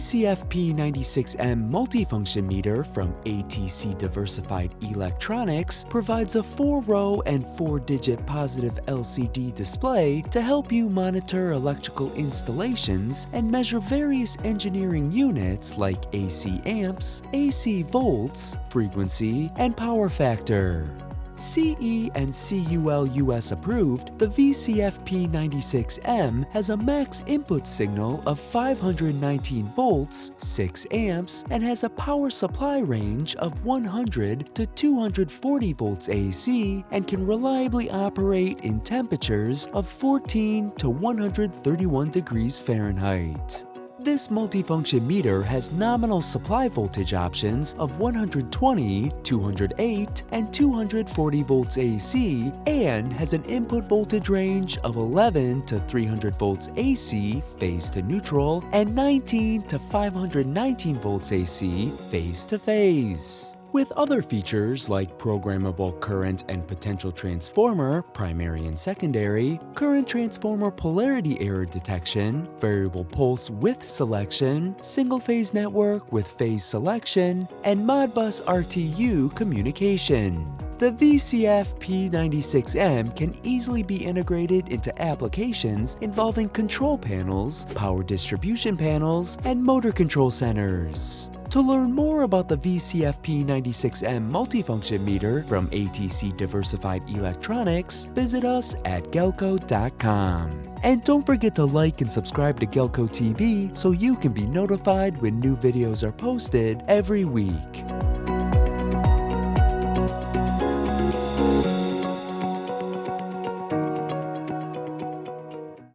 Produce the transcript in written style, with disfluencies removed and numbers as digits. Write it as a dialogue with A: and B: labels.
A: VCFP96M Multifunction meter from ATC Diversified Electronics provides a 4-row and 4-digit positive LCD display to help you monitor electrical installations and measure various engineering units like AC amps, AC volts, frequency, and power factor. CE and cULus approved, the VCFP96M has a max input signal of 519 volts, 6 amps, and has a power supply range of 100 to 240 volts AC and can reliably operate in temperatures of 14 to 131 degrees Fahrenheit. This multifunction meter has nominal supply voltage options of 120, 208, and 240 volts AC and has an input voltage range of 11 to 300 volts AC phase to neutral and 19 to 519 volts AC phase to phase. With other features like programmable current and potential transformer, primary and secondary, current transformer polarity error detection, variable pulse width selection, single-phase network with phase selection, and Modbus RTU communication. The VCFP96M can easily be integrated into applications involving control panels, power distribution panels, and motor control centers. To learn more about the VCFP96M multifunction meter from ATC Diversified Electronics, visit us at Galco.com. And don't forget to like and subscribe to Galco TV so you can be notified when new videos are posted every week.